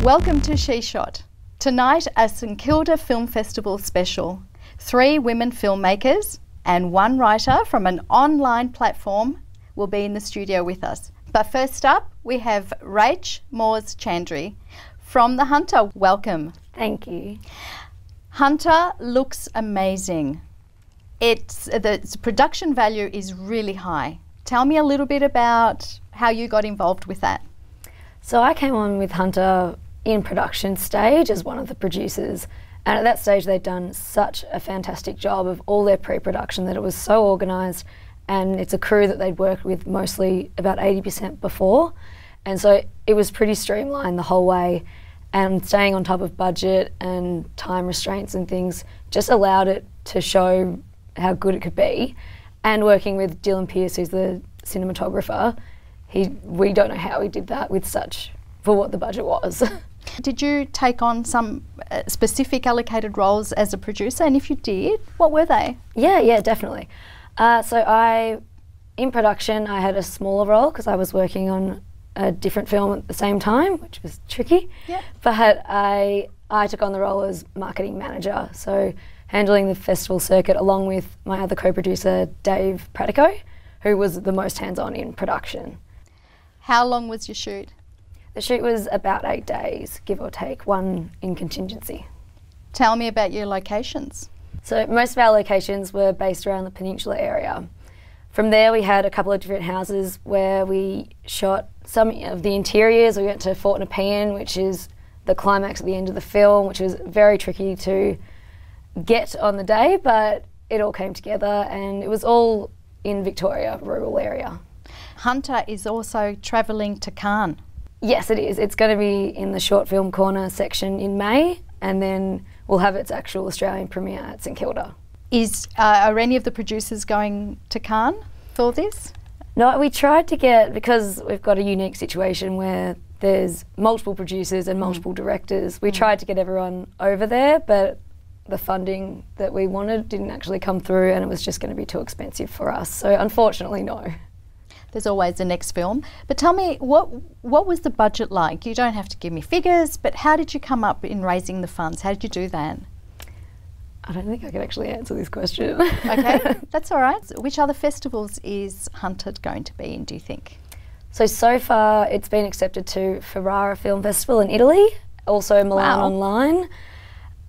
Welcome to She Shot. Tonight, a St Kilda Film Festival special. 3 women filmmakers and 1 writer from an online platform will be in the studio with us. But first up, we have Rach Moores-Chandry from The Hunter. Welcome. Thank you. Hunter looks amazing. The production value is really high. Tell me a little bit about how you got involved with that. So I came on with Hunter in production stage as one of the producers, and at that stage they'd done such a fantastic job of all their pre-production that it was so organised, and it's a crew that they'd worked with mostly about 80% before, and so it was pretty streamlined the whole way, and staying on top of budget and time restraints and things just allowed it to show how good it could be. And working with Dylan Pearce, who's the cinematographer, we don't know how he did that for what the budget was. Did you take on some specific allocated roles as a producer, and if you did, what were they? Yeah, definitely. In production, I had a smaller role because I was working on a different film at the same time, which was tricky. Yep. But I took on the role as marketing manager, so handling the festival circuit along with my other co-producer, Dave Pratico, who was the most hands-on in production. How long was your shoot? The shoot was about 8 days, give or take, 1 in contingency. Tell me about your locations. So most of our locations were based around the peninsula area. From there we had a couple of different houses where we shot some of the interiors. We went to Fort Nepean, which is the climax at the end of the film, which was very tricky to get on the day, but it all came together, and it was all in Victoria, rural area. Hunter is also travelling to Cannes. Yes, it is. It's going to be in the Short Film Corner section in May, and then we'll have its actual Australian premiere at St Kilda. Are any of the producers going to Cannes for this? No, we tried to get, because we've got a unique situation where there's multiple producers and multiple directors, we tried to get everyone over there, but the funding that we wanted didn't actually come through, and it was just going to be too expensive for us. So unfortunately, no. There's always the next film. But tell me, what was the budget like? You don't have to give me figures, but how did you come up in raising the funds? How did you do that? I don't think I can actually answer this question. Okay, that's all right. Which other festivals is Hunter going to be in, do you think? So far it's been accepted to Ferrara Film Festival in Italy, also Milan Online.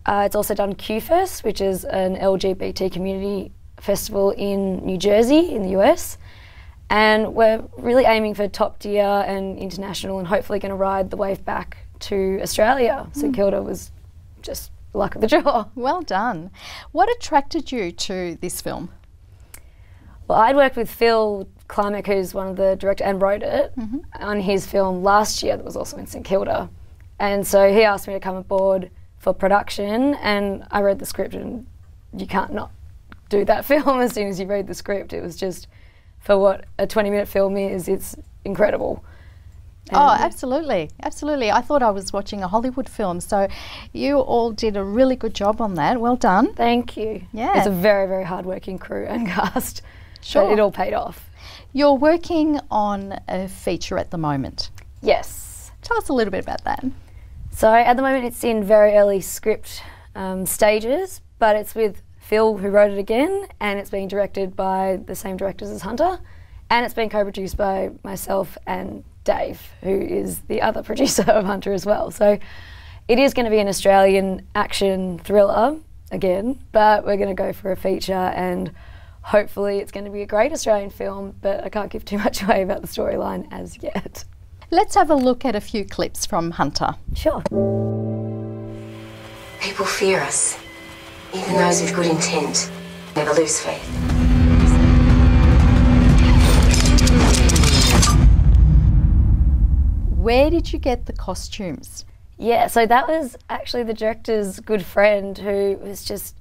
It's also done Q-Fest, which is an LGBT community festival in New Jersey in the US. And we're really aiming for top tier and international, and hopefully going to ride the wave back to Australia. St Kilda was just luck of the draw. Well done. What attracted you to this film? Well, I'd worked with Phil Klimek, who's one of the directors and wrote it, on his film last year that was also in St Kilda. And so he asked me to come aboard for production, and I read the script, and you can't not do that film as soon as you read the script. It was just, for what a 20-minute film is, it's incredible. Oh, absolutely, absolutely. I thought I was watching a Hollywood film, so you all did a really good job on that. Well done. Thank you. Yeah. It's a very, very hard-working crew and cast. Sure. But it all paid off. You're working on a feature at the moment. Yes. Tell us a little bit about that. So at the moment it's in very early script stages, but it's with Phil, who wrote it again, and it's being directed by the same directors as Hunter, and it's being co-produced by myself and Dave, who is the other producer of Hunter as well. So it is going to be an Australian action thriller again, but we're going to go for a feature, and hopefully it's going to be a great Australian film, but I can't give too much away about the storyline as yet. Let's have a look at a few clips from Hunter. Sure. People fear us. Even those with good intent never lose faith. Where did you get the costumes? Yeah, so that was actually the director's good friend, who was just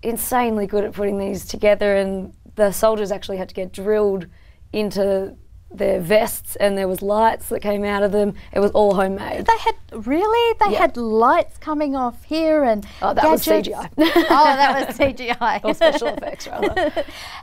insanely good at putting these together, and the soldiers actually had to get drilled into their vests, and there was lights that came out of them. It was all homemade. They had, really? They had lights coming off here and that was CGI. Oh, that was CGI. Or special effects, rather.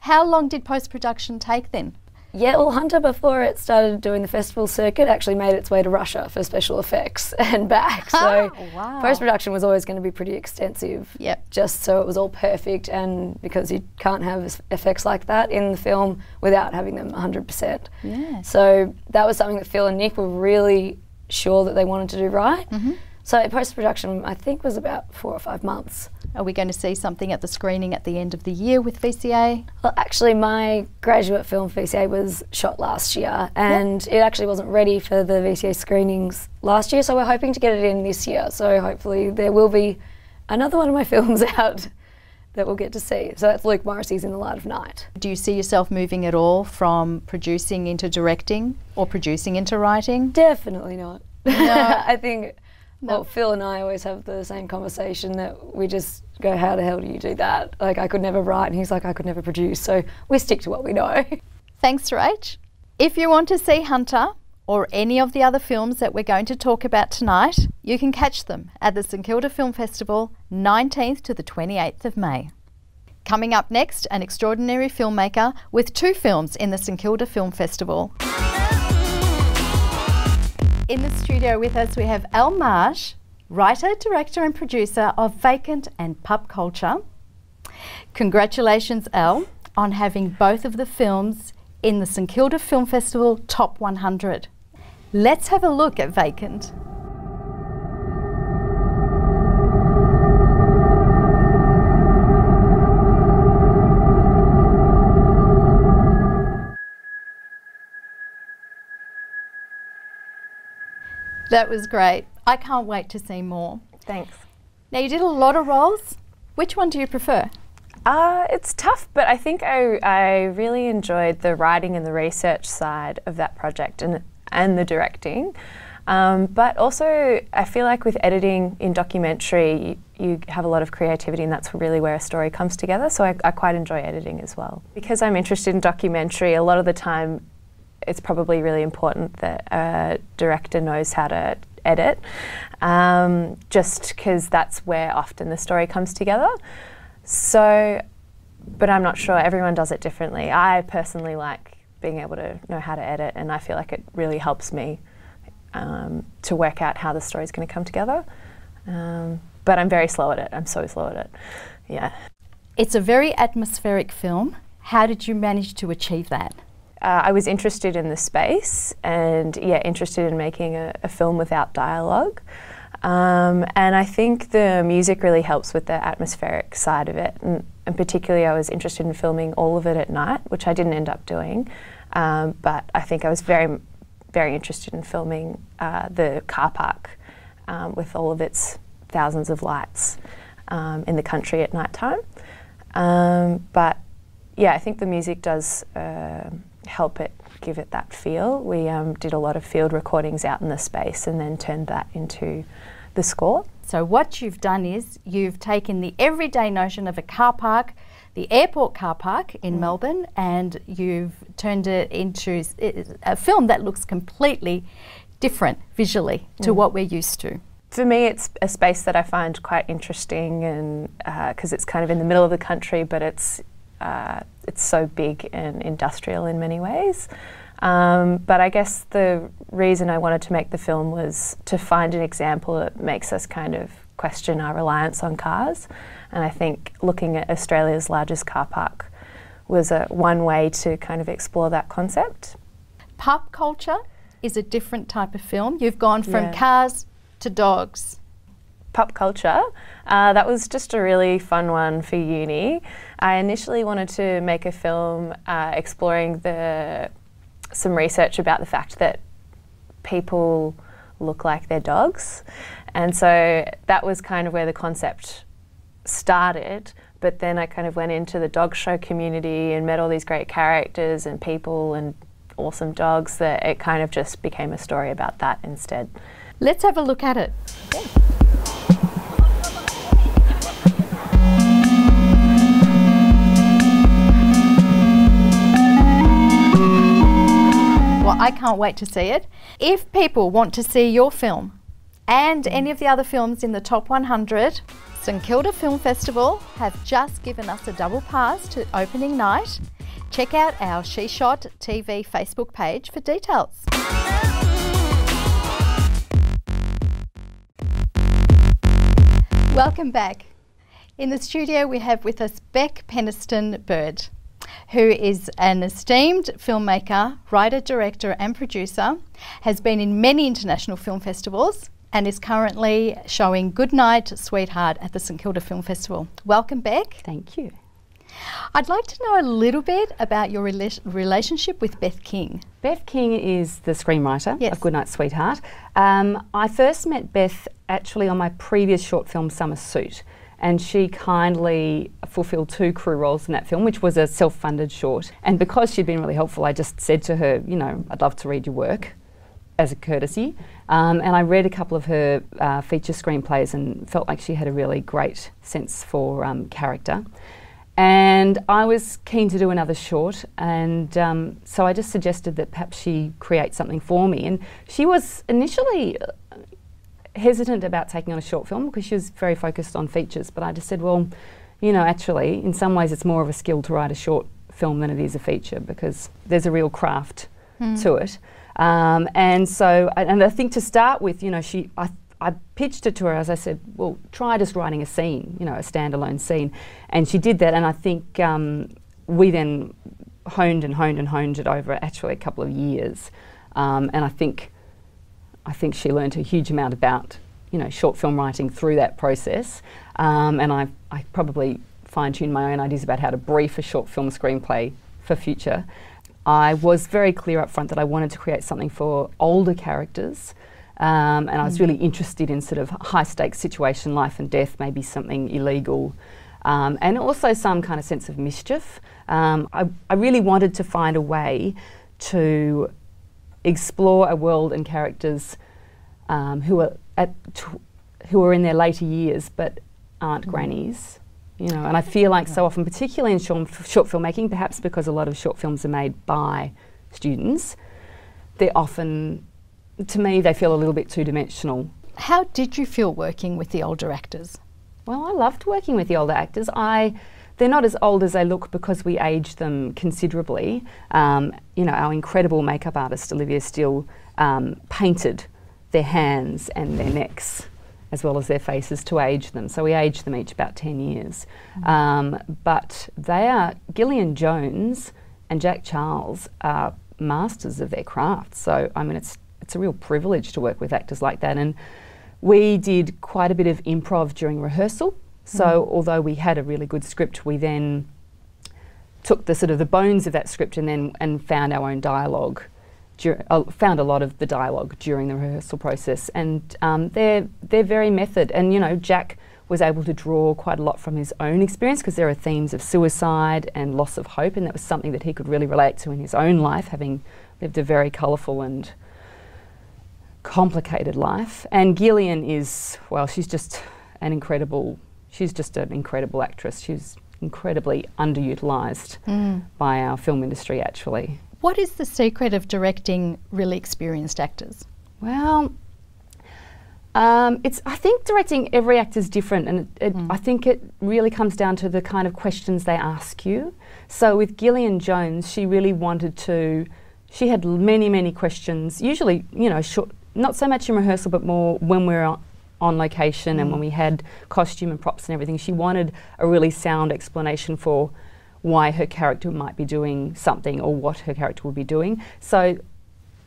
How long did post-production take then? Yeah, well, Hunter, before it started doing the festival circuit, actually made its way to Russia for special effects and back. So wow. Post-production was always going to be pretty extensive. Yep. Just so it was all perfect, and because you can't have effects like that in the film without having them 100%. Yeah. So that was something that Phil and Nick were really sure that they wanted to do right. Mm-hmm. So post-production, I think, was about 4 or 5 months. Are we going to see something at the screening at the end of the year with VCA? Well, actually, my graduate film VCA was shot last year, and it actually wasn't ready for the VCA screenings last year, so we're hoping to get it in this year. So hopefully there will be another one of my films out that we'll get to see. So that's Luke Morrissey's In the Light of Night. Do you see yourself moving at all from producing into directing or producing into writing? Definitely not. No. I think... No. Well, Phil and I always have the same conversation that we just go, how the hell do you do that? Like, I could never write, and he's like, I could never produce. So we stick to what we know. Thanks, Rach. If you want to see Hunter or any of the other films that we're going to talk about tonight, you can catch them at the St Kilda Film Festival, 19th to the 28th of May. Coming up next, an extraordinary filmmaker with 2 films in the St Kilda Film Festival. In the studio with us we have Marsh, writer, director and producer of Vacant and Pup Culture. Congratulations, on having both of the films in the St Kilda Film Festival Top 100. Let's have a look at Vacant. That was great. I can't wait to see more. Thanks. Now, you did a lot of roles. Which one do you prefer? It's tough, but I think I really enjoyed the writing and the research side of that project and the directing. But also, I feel like with editing in documentary, you have a lot of creativity, and that's really where a story comes together. So I quite enjoy editing as well. Because I'm interested in documentary, a lot of the time, it's probably really important that a director knows how to edit, just because that's where often the story comes together. So, but I'm not sure, everyone does it differently. I personally like being able to know how to edit, and I feel like it really helps me to work out how the story's going to come together. But I'm very slow at it, I'm so slow at it, yeah. It's a very atmospheric film. How did you manage to achieve that? I was interested in the space and interested in making a film without dialogue. And I think the music really helps with the atmospheric side of it. And particularly I was interested in filming all of it at night, which I didn't end up doing. But I think I was very, very interested in filming the car park with all of its thousands of lights in the country at night time. But yeah, I think the music does help it, give it that feel. We did a lot of field recordings out in the space and then turned that into the score. So what you've done is you've taken the everyday notion of a car park, the airport car park in Melbourne, and you've turned it into a film that looks completely different visually to what we're used to. For me, it's a space that I find quite interesting, and because it's kind of in the middle of the country, but it's so big and industrial in many ways. But I guess the reason I wanted to make the film was to find an example that makes us kind of question our reliance on cars. And I think looking at Australia's largest car park was one way to kind of explore that concept. Pup Culture is a different type of film. You've gone from cars to dogs. Pup Culture, that was just a really fun one for uni. I initially wanted to make a film exploring some research about the fact that people look like their dogs, and so that was kind of where the concept started. But then I kind of went into the dog show community and met all these great characters and people and awesome dogs that it kind of just became a story about that instead. Let's have a look at it. Okay. Well, I can't wait to see it. If people want to see your film and any of the other films in the top 100, St Kilda Film Festival have just given us a double pass to opening night. Check out our She Shot TV Facebook page for details. Welcome back. In the studio we have with us Penniston Bird, who is an esteemed filmmaker, writer, director and producer, has been in many international film festivals and is currently showing Goodnight Sweetheart at the St Kilda Film Festival. Welcome, Beck. Thank you. I'd like to know a little bit about your relationship with Beth King. Beth King is the screenwriter Yes. of Goodnight Sweetheart. I first met Beth actually on my previous short film Summer Suit, and she kindly fulfilled 2 crew roles in that film, which was a self-funded short. And because she'd been really helpful, I just said to her, you know, I'd love to read your work as a courtesy. And I read a couple of her feature screenplays and felt like she had a really great sense for character. And I was keen to do another short, and so I just suggested that perhaps she create something for me. And she was initially hesitant about taking on a short film because she was very focused on features, but I just said, well, you know, actually, in some ways it's more of a skill to write a short film than it is a feature because there's a real craft to it. And so, and I think to start with, you know, I pitched it to her as I said, well, try just writing a scene, you know, a standalone scene. And she did that, and I think we then honed it over actually a couple of years. And I think she learned a huge amount about, you know, short film writing through that process. And I probably fine-tuned my own ideas about how to brief a short film screenplay for future. I was very clear up front that I wanted to create something for older characters. And I was really interested in sort of high-stakes situation, life and death, maybe something illegal, and also some kind of sense of mischief. I really wanted to find a way to explore a world and characters who are in their later years but aren't grannies, you know. And I feel like so often, particularly in short filmmaking, perhaps because a lot of short films are made by students, they're often, to me, they feel a little bit two-dimensional. How did you feel working with the older actors? Well, I loved working with the older actors. They're not as old as they look because we aged them considerably. You know, our incredible makeup artist, Olivia Steele, painted their hands and their necks as well as their faces to age them. So we aged them each about 10 years. But Gillian Jones and Jack Charles are masters of their craft. So, I mean, it's a real privilege to work with actors like that. And we did quite a bit of improv during rehearsal. So although we had a really good script, we then took the sort of the bones of that script and found our own dialogue, found a lot of the dialogue during the rehearsal process. And they're very method. And, you know, Jack was able to draw quite a lot from his own experience because there are themes of suicide and loss of hope, and that was something that he could really relate to in his own life, having lived a very colourful and complicated life. And Gillian is, well, she's just an incredible actress. She's incredibly underutilised by our film industry, actually. What is the secret of directing really experienced actors? Well, I think directing every actor is different, and I think it really comes down to the kind of questions they ask you. So with Gillian Jones, she really wanted to, she had many questions, usually, you know, not so much in rehearsal, but more when we're on location and when we had costume and props and everything. She wanted a really sound explanation for why her character might be doing something or what her character would be doing. So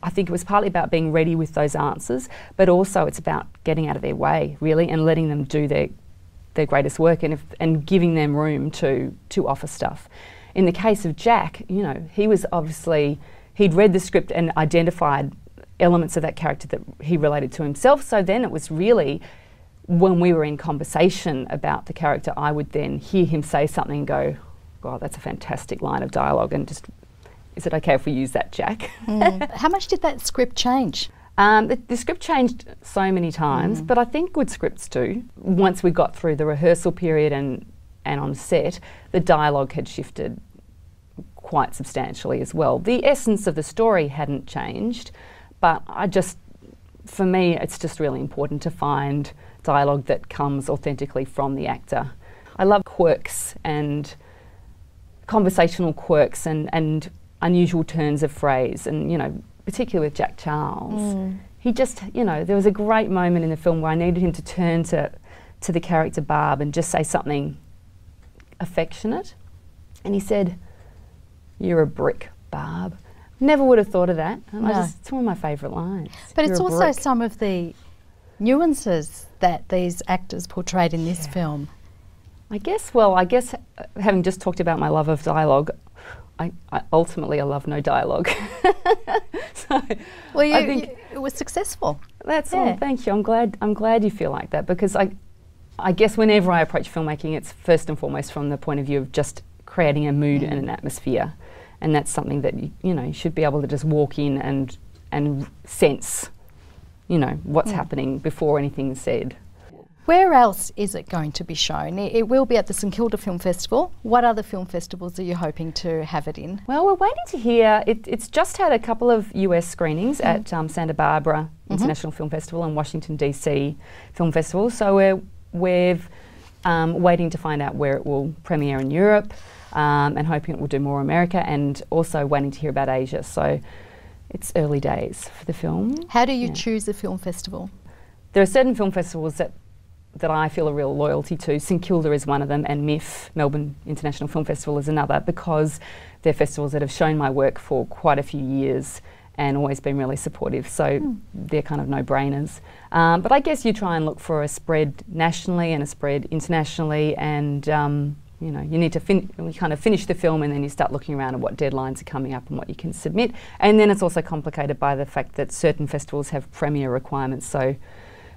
I think it was partly about being ready with those answers, but also it's about getting out of their way, really, and letting them do their greatest work and giving them room to offer stuff. In the case of Jack, you know, he was obviously, he'd read the script and identified elements of that character that he related to himself. So then it was really, when we were in conversation about the character, I would then hear him say something and go, God, that's a fantastic line of dialogue, and just, is it okay if we use that, Jack? How much did that script change? The script changed so many times, but I think good scripts do. Once we got through the rehearsal period and on set, the dialogue had shifted quite substantially as well. The essence of the story hadn't changed, but for me, it's just really important to find dialogue that comes authentically from the actor. I love quirks and conversational quirks and unusual turns of phrase, and, you know, particularly with Jack Charles. He just, you know, there was a great moment in the film where I needed him to turn to the character Barb and just say something affectionate. And he said, "You're a brick, Barb." Never would have thought of that. And it's one of my favourite lines. But You're it's a also brick. some of the nuances that these actors portrayed in this film. I guess having just talked about my love of dialogue, I ultimately love no dialogue. So Well, I think it was successful. that's all. Thank you. I'm glad you feel like that, because I guess whenever I approach filmmaking, it's first and foremost from the point of view of just creating a mood and an atmosphere, and that's something that you should be able to just walk in and sense, you know, what's happening before anything's said. Where else is it going to be shown? It will be at the St Kilda Film Festival. What other film festivals are you hoping to have it in? We're waiting to hear. It's just had a couple of US screenings at Santa Barbara International Film Festival and Washington DC Film Festival. So we're waiting to find out where it will premiere in Europe, and hoping it will do more America, and also waiting to hear about Asia. So it's early days for the film. How do you choose a film festival? There are certain film festivals that I feel a real loyalty to. St Kilda is one of them, and MIF, Melbourne International Film Festival, is another, because they're festivals that have shown my work for quite a few years and always been really supportive, so they're kind of no-brainers. But I guess you try and look for a spread nationally and a spread internationally, and you know, you need to kind of finish the film, and then you start looking around at what deadlines are coming up and what you can submit. And then it's also complicated by the fact that certain festivals have premiere requirements. So,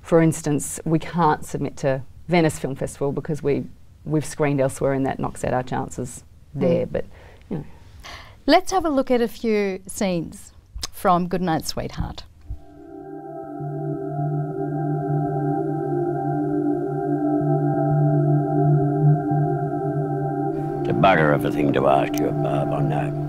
for instance, we can't submit to Venice Film Festival because we've screened elsewhere, and that knocks out our chances there. But, you know. Let's have a look at a few scenes from Goodnight Sweetheart. To bugger everything to ask you, Barb, I know.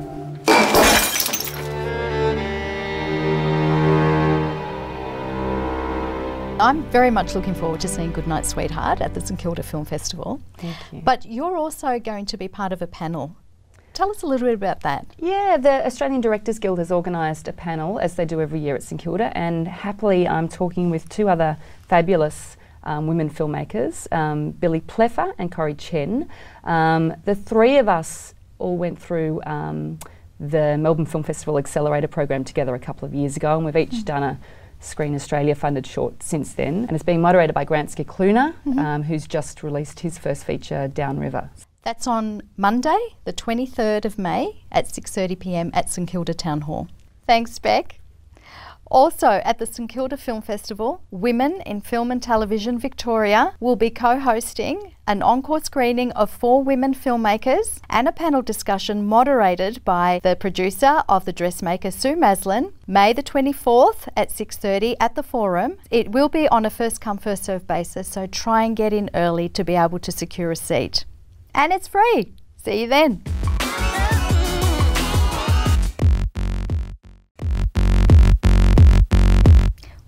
I'm very much looking forward to seeing Goodnight Sweetheart at the St Kilda Film Festival. Thank you. But you're also going to be part of a panel. Tell us a little bit about that. Yeah, the Australian Directors Guild has organised a panel, as they do every year at St Kilda, and happily I'm talking with two other fabulous women filmmakers, Billy Pleffer and Corrie Chen. The three of us all went through the Melbourne Film Festival Accelerator program together a couple of years ago, and we've each done a Screen Australia funded short since then, and it's being moderated by Grant Skikluna, who's just released his first feature, Downriver. That's on Monday, the 23rd of May at 6:30 p.m. at St Kilda Town Hall. Thanks, Beck. Also at the St Kilda Film Festival, Women in Film and Television Victoria will be co-hosting an encore screening of 4 women filmmakers and a panel discussion moderated by the producer of The Dressmaker, Sue Maslin, May the 24th at 6:30 at the Forum. It will be on a first-come, first-served basis, so try and get in early to be able to secure a seat. And it's free. See you then.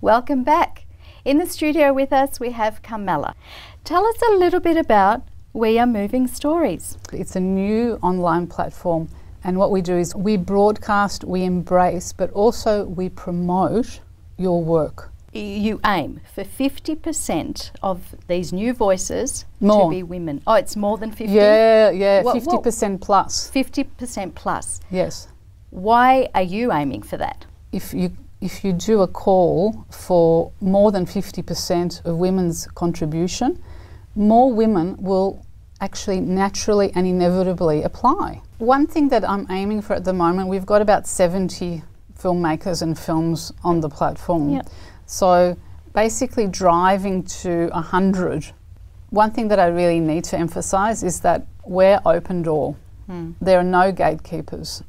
Welcome back. In the studio with us we have Carmella. Tell us a little bit about We Are Moving Stories. It's a new online platform, and what we do is we broadcast, we embrace, but also we promote your work. You aim for 50% of these new voices More. to be women. Oh, it's more than 50? Yeah, What- 50% plus. 50% plus. Yes. Why are you aiming for that? If you do a call for more than 50% of women's contribution, more women will actually naturally and inevitably apply. One thing that I'm aiming for at the moment, we've got about 70 filmmakers and films on the platform. Yep. So basically driving to 100. One thing that I really need to emphasise is that we're open door. There are no gatekeepers.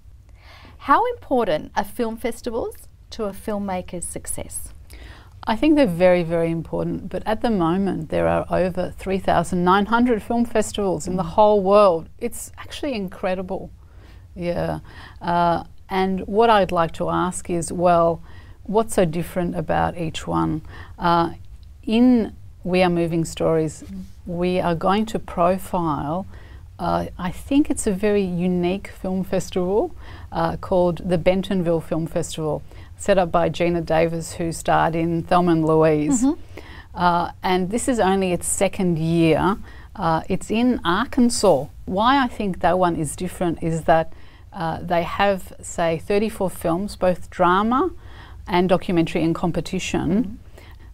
How important are film festivals to a filmmaker's success? I think they're very, very important, but at the moment there are over 3,900 film festivals in the whole world. It's actually incredible. Yeah. And what I'd like to ask is, well, what's so different about each one? In We Are Moving Stories, we are going to profile I think it's a very unique film festival called the Bentonville Film Festival, set up by Gina Davis, who starred in Thelma and Louise. And this is only its second year. It's in Arkansas. Why I think that one is different is that they have, say, 34 films, both drama and documentary in competition.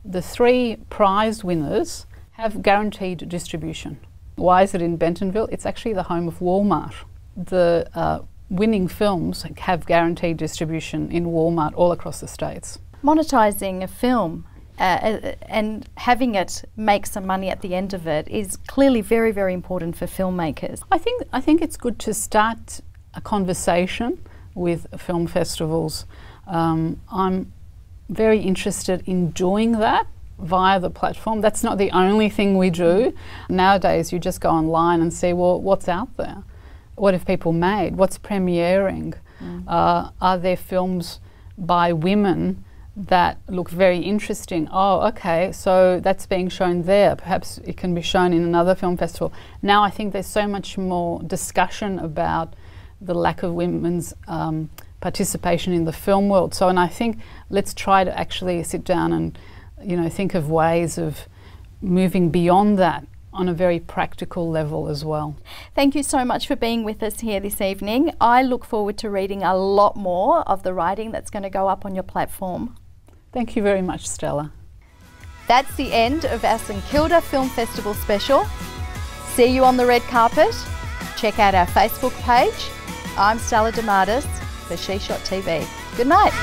The 3 prize winners have guaranteed distribution. Why is it in Bentonville? It's actually the home of Walmart. The winning films have guaranteed distribution in Walmart all across the states. Monetising a film and having it make some money at the end of it is clearly very, very important for filmmakers. I think it's good to start a conversation with film festivals. I'm very interested in doing that via the platform. That's not the only thing we do. Nowadays you just go online and see, well, what's out there? What have people made? What's premiering? Are there films by women that look very interesting? Oh, okay, so that's being shown there. Perhaps it can be shown in another film festival. Now I think there's so much more discussion about the lack of women's participation in the film world. So, and I think let's try to actually sit down and, you know, think of ways of moving beyond that on a very practical level as well. Thank you so much for being with us here this evening. I look forward to reading a lot more of the writing that's going to go up on your platform. Thank you very much, Stella. That's the end of our St Kilda Film Festival special. See you on the red carpet. Check out our Facebook page. I'm Stella Dimadis for She Shot TV. Good night.